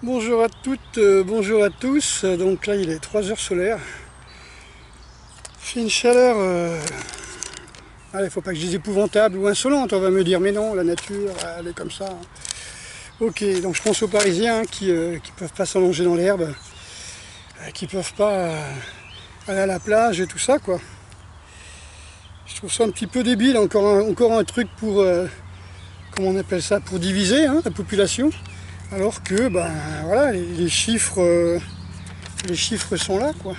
Bonjour à toutes, bonjour à tous. Donc là il est 3 heures solaires. Il fait une chaleur, allez, faut pas que je dise épouvantable ou insolente, on va me dire, mais non, la nature, elle est comme ça. Ok, donc je pense aux Parisiens qui peuvent pas s'allonger dans l'herbe, qui peuvent pas aller à la plage et tout ça, quoi. Je trouve ça un petit peu débile, encore un truc pour, comment on appelle ça, pour diviser la population. Alors que, ben voilà, les chiffres sont là, quoi.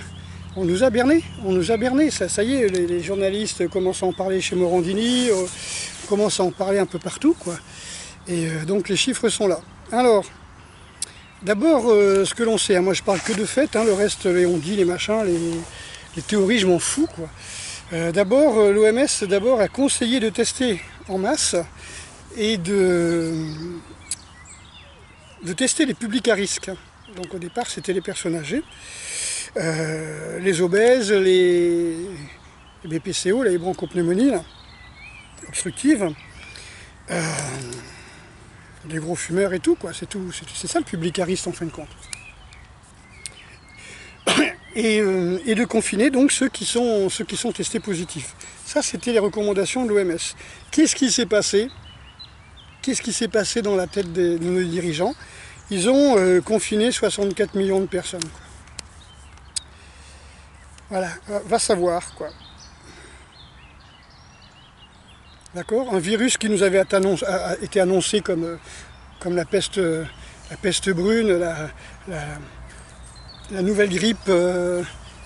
On nous a bernés, ça y est, les journalistes commencent à en parler chez Morandini, commencent à en parler un peu partout, quoi. Et donc les chiffres sont là. Alors, d'abord, ce que l'on sait, moi je parle que de faits, le reste, les on-dit, les machins, les théories, je m'en fous, quoi. D'abord, l'OMS a conseillé de tester en masse et de tester les publics à risque. Donc au départ, c'était les personnes âgées, les obèses, les BPCO, les bronchopneumonies obstructives, les gros fumeurs et tout, quoi. C'est ça le public à risque en fin de compte. Et de confiner donc ceux qui sont testés positifs. Ça, c'était les recommandations de l'OMS. Qu'est-ce qui s'est passé? Qu'est-ce qui s'est passé dans la tête de nos dirigeants? Ils ont confiné 64 millions de personnes, quoi. Voilà, va savoir, quoi. D'accord? Un virus qui nous avait été annoncé comme la peste brune, la nouvelle grippe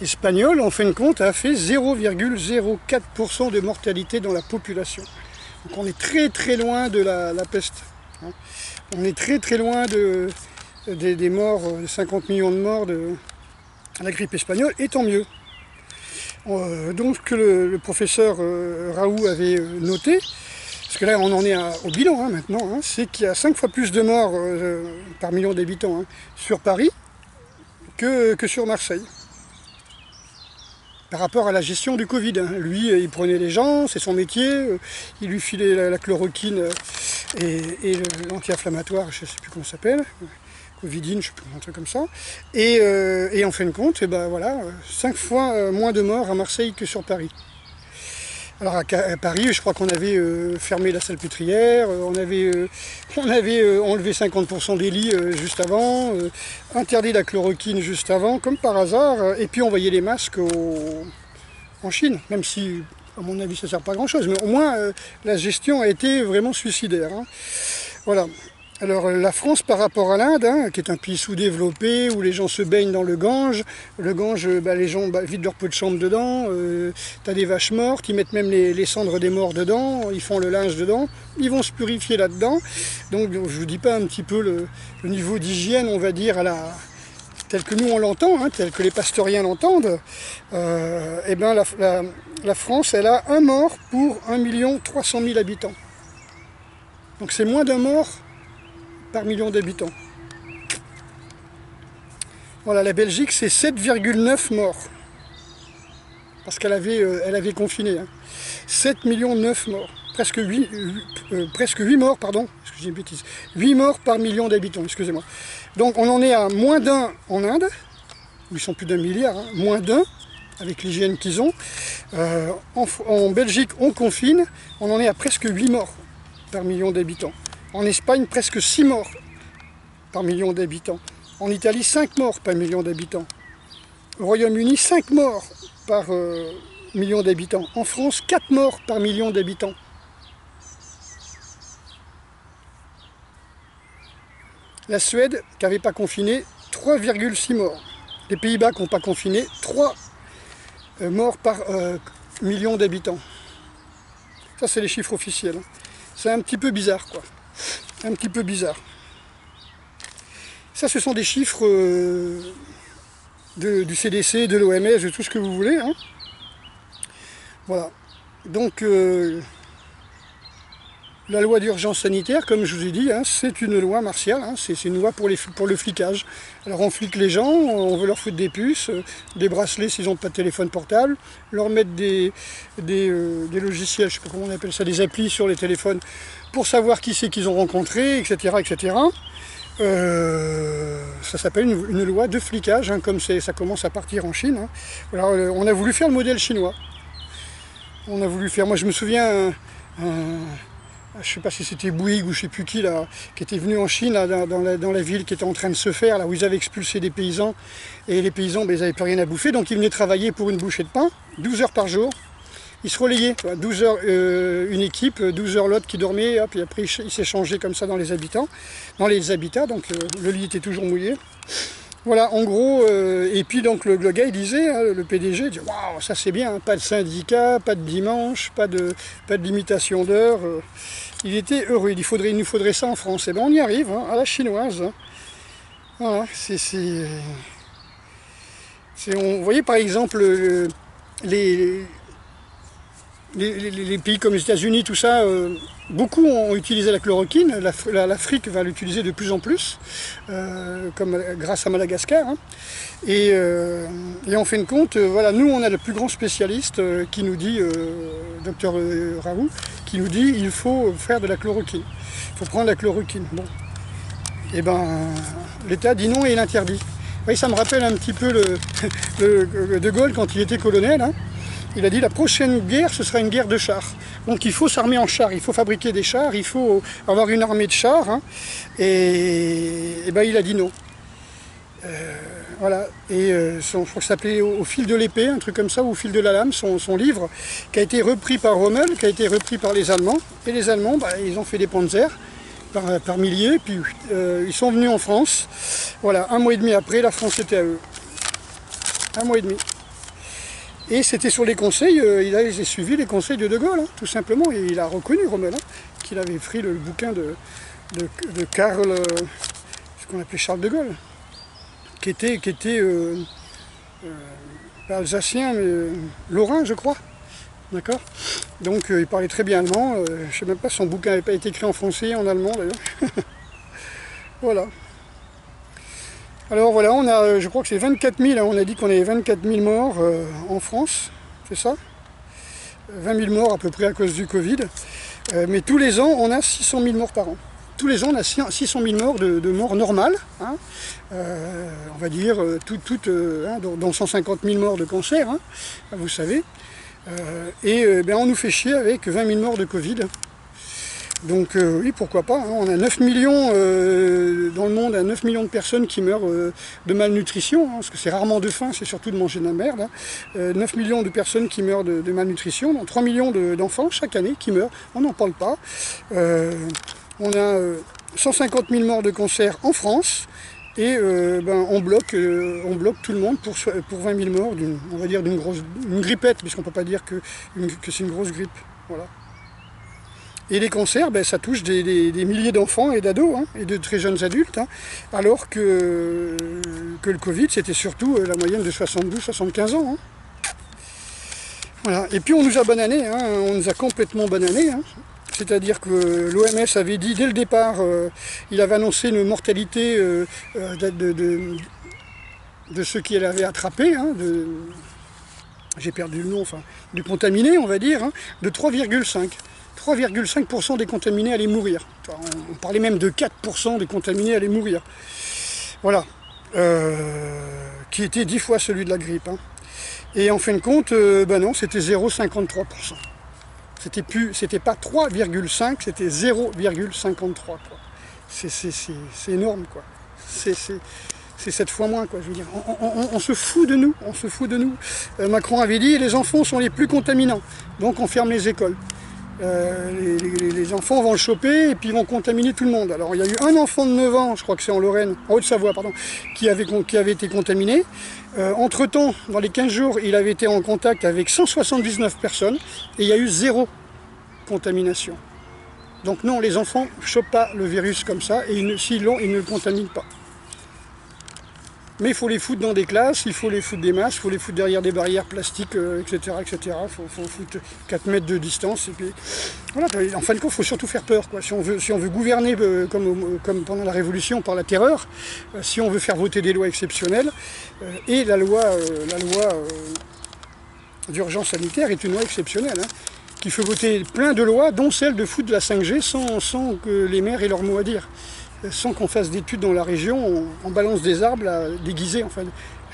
espagnole, en fin de compte, a fait 0,04% de mortalité dans la population. Donc on est très très loin de la peste. On est très très loin des morts, 50 millions de morts de la grippe espagnole, et tant mieux. Donc ce que le professeur Raoult avait noté, parce que là on en est au bilan maintenant, c'est qu'il y a 5 fois plus de morts par million d'habitants sur Paris que sur Marseille. Par rapport à la gestion du Covid. Lui, il prenait les gens, c'est son métier, il lui filait la chloroquine et l'anti-inflammatoire, je ne sais plus comment ça s'appelle, Covidine, je sais plus, un truc comme ça. Et en fin de compte, et ben voilà, 5 fois moins de morts à Marseille que sur Paris. Alors à Paris, je crois qu'on avait fermé la salpêtrière, on avait enlevé 50% des lits juste avant, interdit la chloroquine juste avant, comme par hasard, et puis envoyé les masques en Chine, même si, à mon avis, ça ne sert pas à grand chose, mais au moins la gestion a été vraiment suicidaire. Voilà. Alors la France par rapport à l'Inde, qui est un pays sous-développé, où les gens se baignent dans le Gange, les gens vident leur pot de chambre dedans, t'as des vaches mortes, ils mettent même les cendres des morts dedans, ils font le linge dedans, ils vont se purifier là-dedans. Donc je vous dis pas un petit peu le niveau d'hygiène, on va dire, tel que nous on l'entend, tel que les pastoriens l'entendent. Et ben la France, elle a un mort pour 1 300 000 habitants. Donc c'est moins d'un mort par million d'habitants. Voilà, la Belgique, c'est 7,9 morts. Parce qu'elle avait confiné. 7 millions 9 morts. Presque 8 morts, pardon. Excusez une bêtise. 8 morts par million d'habitants, excusez-moi. Donc on en est à moins d'un en Inde, où ils sont plus d'1 milliard, moins d'un, avec l'hygiène qu'ils ont. En Belgique, on confine, on en est à presque 8 morts par million d'habitants. En Espagne, presque 6 morts par million d'habitants. En Italie, 5 morts par million d'habitants. Au Royaume-Uni, 5 morts par million d'habitants. En France, 4 morts par million d'habitants. La Suède, qui n'avait pas confiné, 3,6 morts. Les Pays-Bas qui n'ont pas confiné, 3 morts par million d'habitants. Ça, c'est les chiffres officiels. C'est un petit peu bizarre, quoi. Un petit peu bizarre. Ça, ce sont des chiffres du CDC, de l'OMS, de tout ce que vous voulez. Voilà. Donc, la loi d'urgence sanitaire, comme je vous ai dit, c'est une loi martiale, c'est une loi pour le flicage. Alors on flique les gens, on veut leur foutre des puces, des bracelets s'ils n'ont pas de téléphone portable, leur mettre des logiciels, je ne sais pas comment on appelle ça, des applis sur les téléphones pour savoir qui c'est qu'ils ont rencontré, etc., etc. Ça s'appelle une loi de flicage, hein, comme ça commence à partir en Chine. Hein. Alors, on a voulu faire le modèle chinois. On a voulu faire, moi je me souviens, je ne sais pas si c'était Bouygues ou je ne sais plus qui, là, qui était venu en Chine, là, dans la ville qui était en train de se faire, là où ils avaient expulsé des paysans. Et les paysans, ben, ils n'avaient plus rien à bouffer, donc ils venaient travailler pour une bouchée de pain, 12 heures par jour. Ils se relayaient, 12 heures une équipe, 12 heures l'autre qui dormait, hop, et après ils s'échangeaient comme ça dans les habitats, donc le lit était toujours mouillé. Voilà, en gros, et puis donc le gars il disait, hein, le PDG, il dit waouh, ça c'est bien, hein, pas de syndicat, pas de dimanche, pas de limitation d'heures. Il était heureux, il nous faudrait ça en France. Et ben on y arrive, hein, à la chinoise. Hein. Voilà, vous voyez par exemple les pays comme les États-Unis, tout ça, beaucoup ont utilisé la chloroquine. L'Afrique va l'utiliser de plus en plus, grâce à Madagascar. Hein. Et en fin de compte, voilà, nous on a le plus grand spécialiste qui nous dit, docteur Raoult, qui nous dit il faut faire de la chloroquine. Il faut prendre la chloroquine. Bon. Et ben l'État dit non et il interdit. Vous voyez, ça me rappelle un petit peu De Gaulle quand il était colonel. Hein. Il a dit la prochaine guerre, ce sera une guerre de chars. Donc il faut s'armer en chars, il faut fabriquer des chars, il faut avoir une armée de chars. Hein, et ben il a dit non. Voilà. Et je crois que ça s'appelait Au fil de l'épée, un truc comme ça, ou Au fil de la lame, son livre, qui a été repris par Rommel, qui a été repris par les Allemands. Et les Allemands, bah, ils ont fait des panzers par milliers, puis ils sont venus en France. Voilà, un mois et demi après, la France était à eux. Un mois et demi. Et c'était sur les conseils, il a suivi les conseils de Gaulle, hein, tout simplement. Et il a reconnu, Rommel, hein, qu'il avait pris le bouquin de Karl, ce qu'on appelait Charles de Gaulle, qui était pas alsacien, mais lorrain, je crois. D'accord. Donc il parlait très bien allemand. Je ne sais même pas si son bouquin n'avait pas été écrit en français, en allemand d'ailleurs. Voilà. Alors voilà, on a, je crois que c'est 24 000, hein, on a dit qu'on avait 24 000 morts en France, c'est ça? 20 000 morts à peu près à cause du Covid. Mais tous les ans, on a 600 000 morts par an. Tous les ans, on a 600 000 morts de morts normales, hein, on va dire, hein, dont 150 000 morts de cancer, hein, vous savez. Ben, on nous fait chier avec 20 000 morts de Covid. Donc oui, pourquoi pas, hein. On a 9 millions dans le monde, 9 millions de personnes qui meurent de malnutrition, hein, parce que c'est rarement de faim, c'est surtout de manger de la merde. Hein. 9 millions de personnes qui meurent de malnutrition, donc 3 millions d'enfants chaque année qui meurent, on n'en parle pas. On a 150 000 morts de cancer en France, et ben, on bloque tout le monde pour 20 000 morts, on va dire une grippette, puisqu'on ne peut pas dire que c'est une grosse grippe. Voilà. Et les cancers, ben, ça touche des milliers d'enfants et d'ados, hein, et de très jeunes adultes, hein, alors que le Covid, c'était surtout la moyenne de 72-75 ans. Hein. Voilà. Et puis on nous a bananés, hein, on nous a complètement bananés. Hein. C'est-à-dire que l'OMS avait dit dès le départ, il avait annoncé une mortalité de ceux qui l'avaient attrapé, hein, j'ai perdu le nom, enfin, du contaminé, on va dire, hein, de 3,5. 3,5% des contaminés allaient mourir. On parlait même de 4% des contaminés allaient mourir. Voilà. Qui était 10 fois celui de la grippe. Hein. Et en fin de compte, ben non, c'était 0,53%. C'était pas 3,5, c'était 0,53. C'est énorme, quoi. C'est 7 fois moins, quoi, je veux dire. On se fout de nous, on se fout de nous. Macron avait dit, les enfants sont les plus contaminants, donc on ferme les écoles. Les enfants vont le choper et puis ils vont contaminer tout le monde. Alors il y a eu un enfant de 9 ans, je crois que c'est en Lorraine, en Haute-Savoie, pardon, qui avait été contaminé. Entre-temps, dans les 15 jours, il avait été en contact avec 179 personnes et il y a eu 0 contamination. Donc non, les enfants ne chopent pas le virus comme ça et s'ils l'ont, ils ne le contaminent pas. Mais il faut les foutre dans des classes, il faut les foutre des masques, il faut les foutre derrière des barrières plastiques, etc. etc. Il faut foutre 4 mètres de distance. Et puis, voilà, en fin de compte, il faut surtout faire peur, quoi. Si on veut gouverner comme pendant la Révolution par la terreur, si on veut faire voter des lois exceptionnelles, et la loi d'urgence sanitaire est une loi exceptionnelle, hein, qui fait voter plein de lois, dont celle de foutre de la 5G sans que les maires aient leur mot à dire. sans qu'on fasse d'études dans la région, on balance des arbres là, déguisés, enfin,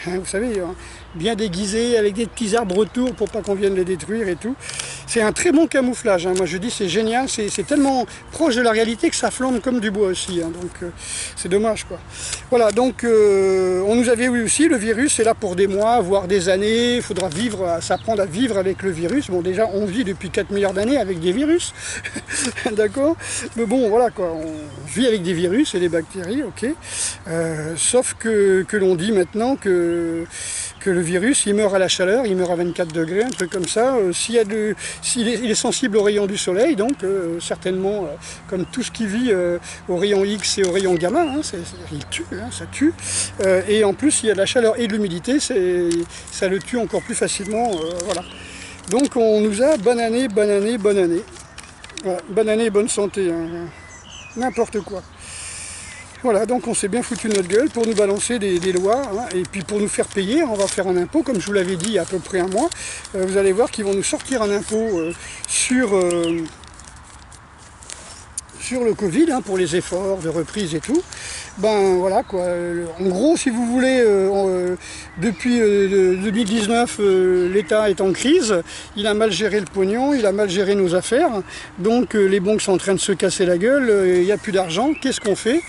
vous savez, hein, bien déguisés, avec des petits arbres autour pour pas qu'on vienne les détruire et tout. C'est un très bon camouflage, hein. Moi je dis c'est génial, c'est tellement proche de la réalité que ça flambe comme du bois aussi, hein. Donc c'est dommage quoi. Voilà, donc on nous avait eu aussi, le virus est là pour des mois, voire des années, il faudra s'apprendre à vivre avec le virus. Bon déjà on vit depuis 4 milliards d'années avec des virus, d'accord. Mais bon voilà quoi, on vit avec des virus et des bactéries, ok. Sauf que l'on dit maintenant que le virus, il meurt à la chaleur, il meurt à 24 degrés, un truc comme ça. Il est sensible aux rayons du soleil, donc certainement, comme tout ce qui vit aux rayons X et aux rayons gamma, hein, il tue, hein, ça tue. Et en plus, il y a de la chaleur et de l'humidité, ça le tue encore plus facilement. Voilà. Donc on nous a bonne année, bonne année, bonne année. Voilà, bonne année, bonne santé, hein, n'importe quoi. Voilà, donc on s'est bien foutu de notre gueule pour nous balancer des lois, hein, et puis pour nous faire payer, on va faire un impôt, comme je vous l'avais dit il y a à peu près un mois. Vous allez voir qu'ils vont nous sortir un impôt sur le Covid, hein, pour les efforts de reprise et tout. Ben voilà quoi, en gros si vous voulez, depuis 2019 l'État est en crise, il a mal géré le pognon, il a mal géré nos affaires, donc les banques sont en train de se casser la gueule, il n'y a plus d'argent, qu'est-ce qu'on fait?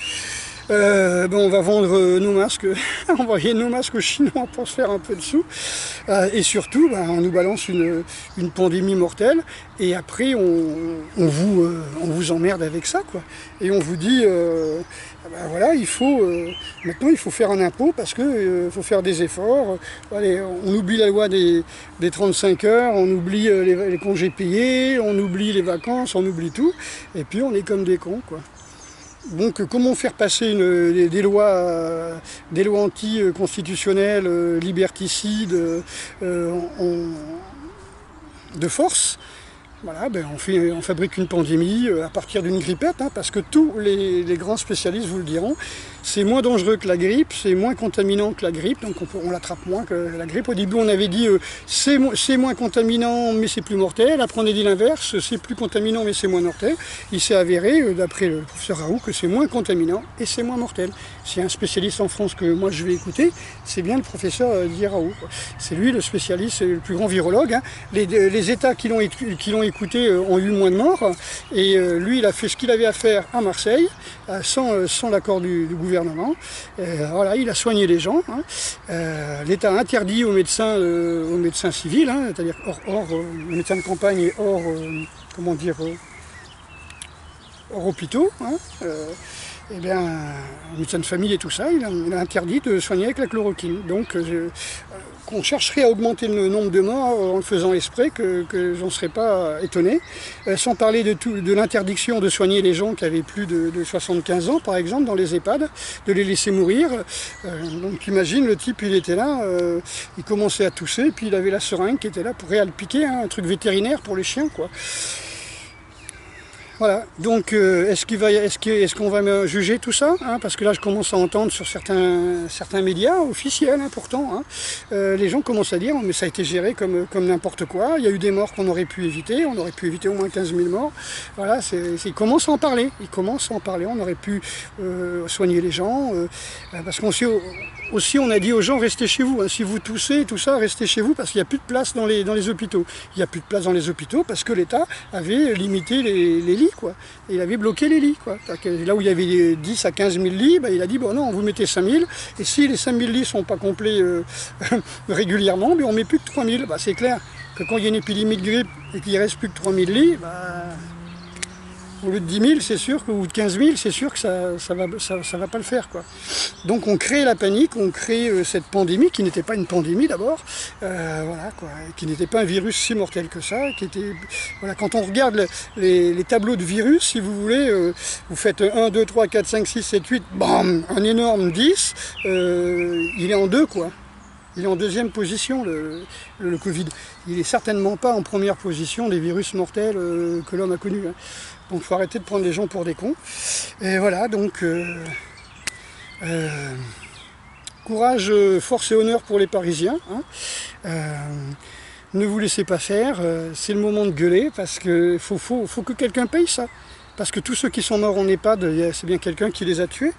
Ben on va vendre nos masques, envoyer nos masques aux Chinois pour se faire un peu de sous, et surtout ben, on nous balance une pandémie mortelle, et après on vous emmerde avec ça quoi, et on vous dit ben voilà, maintenant il faut faire un impôt parce que faut faire des efforts. Allez, on oublie la loi des 35 heures, on oublie les congés payés, on oublie les vacances, on oublie tout, et puis on est comme des cons quoi. Donc comment faire passer des lois anti-constitutionnelles, liberticides, de force? Voilà, ben on fabrique une pandémie à partir d'une grippette, hein, parce que tous les grands spécialistes vous le diront, c'est moins dangereux que la grippe, c'est moins contaminant que la grippe, donc on l'attrape moins que la grippe. Au début on avait dit c'est moins contaminant mais c'est plus mortel, après on a dit l'inverse, c'est plus contaminant mais c'est moins mortel. Il s'est avéré, d'après le professeur Raoult, que c'est moins contaminant et c'est moins mortel. S'il y a un spécialiste en France que moi je vais écouter, c'est bien le professeur Didier Raoult. C'est lui le spécialiste, c'est le plus grand virologue, hein. Les États qui l'ont écouté ont eu moins de morts, et lui il a fait ce qu'il avait à faire à Marseille, sans l'accord du gouvernement. Voilà, il a soigné les gens, hein. L'État a interdit aux médecins civils, hein, c'est-à-dire hors médecins de campagne et hors hôpitaux, hein. Eh bien, médecin de famille et tout ça, il a interdit de soigner avec la chloroquine. Donc, qu'on chercherait à augmenter le nombre de morts en le faisant exprès, que j'en serais pas étonné. Sans parler de l'interdiction de soigner les gens qui avaient plus de 75 ans, par exemple, dans les EHPAD, de les laisser mourir. Donc, imagine, le type, il était là, il commençait à tousser, puis il avait la seringue qui était là pour réalpiquer, hein, un truc vétérinaire pour les chiens, quoi. Voilà, donc est-ce qu'on va me juger tout ça, hein, parce que là je commence à entendre sur certains médias officiels, hein, pourtant, hein, les gens commencent à dire mais ça a été géré comme n'importe quoi, il y a eu des morts qu'on aurait pu éviter, on aurait pu éviter au moins 15 000 morts. Voilà, ils commencent à en parler, on aurait pu soigner les gens, parce qu'on aussi on a dit aux gens restez chez vous, hein, si vous toussez tout ça, restez chez vous parce qu'il n'y a plus de place dans les hôpitaux. Il n'y a plus de place dans les hôpitaux parce que l'État avait limité les lits, quoi. Et il avait bloqué les lits, quoi. Là où il y avait 10 à 15 000 lits, il a dit bon non, vous mettez 5 000, et si les 5 000 lits ne sont pas complets régulièrement, on ne met plus que 3 000. C'est clair que quand il y a une épidémie de grippe et qu'il ne reste plus que 3 000 lits, au lieu de 10 000, c'est sûr, ou de 15 000, c'est sûr que ça va pas le faire, quoi. Donc on crée la panique, on crée cette pandémie, qui n'était pas une pandémie d'abord, voilà, quoi, qui n'était pas un virus si mortel que ça, qui était... Voilà, quand on regarde les tableaux de virus, si vous voulez, vous faites 1, 2, 3, 4, 5, 6, 7, 8, bam, un énorme 10, il est en 2, quoi. Il est en deuxième position, le Covid. Il n'est certainement pas en première position des virus mortels que l'homme a connus, hein. Donc il faut arrêter de prendre les gens pour des cons. Et voilà, donc courage, force et honneur pour les Parisiens, hein. Ne vous laissez pas faire, c'est le moment de gueuler parce qu'il faut que quelqu'un paye ça. parce que tous ceux qui sont morts en EHPAD, c'est bien quelqu'un qui les a tués.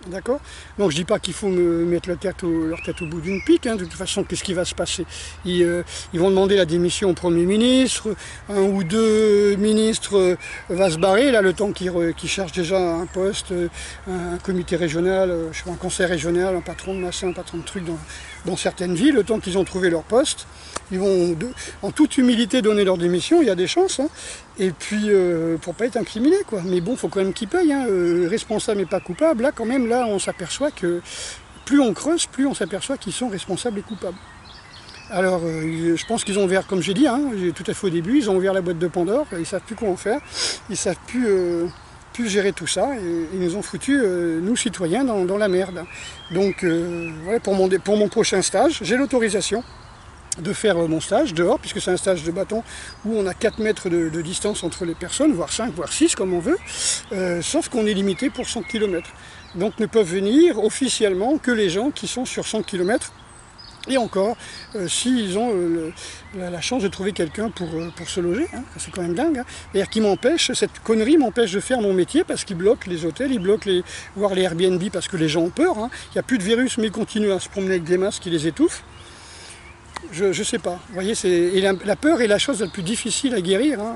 D'accord? Donc je dis pas qu'il faut me mettre leur tête au bout d'une pique, hein. De toute façon, qu'est-ce qui va se passer? Ils vont demander la démission au Premier ministre, un ou deux ministres va se barrer, là, le temps qu'ils cherchent déjà un poste, un comité régional, je sais pas, un conseil régional, un patron de machin, un patron de trucs dans certaines villes, le temps qu'ils ont trouvé leur poste. Ils vont en toute humilité donner leur démission, il y a des chances, hein. Et puis pour pas être incriminé, quoi. Mais bon, il faut quand même qu'ils payent, hein. Responsable et pas coupable, là quand même, là on s'aperçoit que plus on creuse, plus on s'aperçoit qu'ils sont responsables et coupables. Alors je pense qu'ils ont ouvert, comme j'ai dit, hein, tout à fait au début, ils ont ouvert la boîte de Pandore, ils ne savent plus quoi en faire, ils ne savent plus gérer tout ça, et ils nous ont foutu, nous citoyens, dans la merde. Donc voilà, pour mon prochain stage, j'ai l'autorisation de faire mon stage dehors, puisque c'est un stage de bâton où on a 4 mètres de distance entre les personnes, voire 5, voire 6 comme on veut, sauf qu'on est limité pour 100 km. Donc ne peuvent venir officiellement que les gens qui sont sur 100 km, et encore, s'ils ont la chance de trouver quelqu'un pour se loger, hein, c'est quand même dingue. Hein. C'est-à-dire qu'ils m'empêchent, cette connerie m'empêche de faire mon métier parce qu'ils bloquent les hôtels, ils bloquent voire les Airbnb parce que les gens ont peur. Hein. Il n'y a plus de virus, mais ils continuent à se promener avec des masques qui les étouffent. Je sais pas, vous voyez, la peur est la chose la plus difficile à guérir. Hein.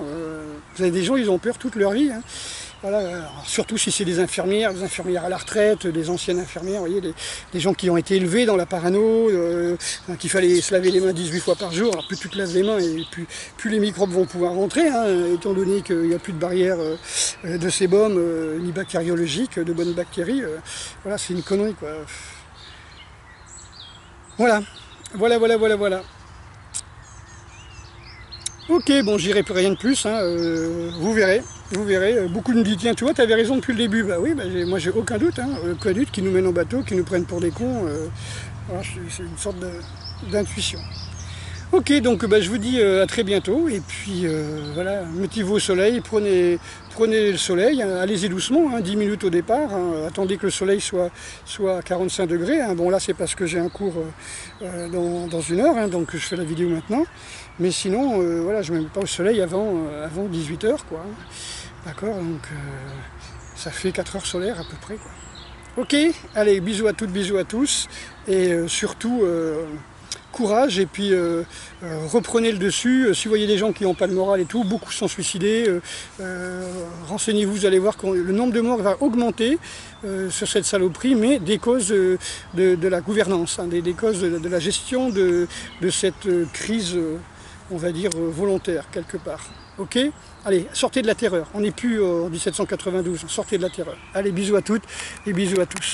Vous avez des gens, ils ont peur toute leur vie. Hein. Voilà. Alors, surtout si c'est des infirmières à la retraite, des anciennes infirmières, vous voyez, des gens qui ont été élevés dans la parano, qu'il fallait se laver les mains 18 fois par jour. Alors plus tu te laves les mains et plus les microbes vont pouvoir rentrer, hein, étant donné qu'il n'y a plus de barrière de sébum, ni bactériologique, de bonnes bactéries. Voilà, c'est une connerie, quoi. Voilà. Voilà. Ok, bon, j'irai plus rien de plus, hein, vous verrez. Beaucoup me disent, tiens, tu vois, tu avais raison depuis le début. Bah oui, moi j'ai aucun doute, hein, qui nous mènent en bateau, qui nous prennent pour des cons. Voilà, c'est une sorte d'intuition. Ok, donc je vous dis à très bientôt, et puis voilà, mettez-vous au soleil, prenez le soleil, hein, allez-y doucement, hein, 10 minutes au départ, hein, attendez que le soleil soit à 45 degrés, hein. Bon là c'est parce que j'ai un cours dans 1 heure, hein, donc je fais la vidéo maintenant, mais sinon, voilà, je ne me mets pas au soleil avant 18 h, quoi. Hein. D'accord, donc ça fait 4 heures solaires à peu près, quoi. Ok, allez, bisous à toutes, bisous à tous, et surtout... courage, et puis reprenez le dessus. Si vous voyez des gens qui n'ont pas le moral et tout, beaucoup sont suicidés, renseignez-vous, vous allez voir que le nombre de morts va augmenter sur cette saloperie, mais des causes de la gouvernance, hein, des causes de la gestion de cette crise, on va dire, volontaire, quelque part. Ok? Allez, sortez de la terreur, on n'est plus en 1792, sortez de la terreur. Allez, bisous à toutes et bisous à tous.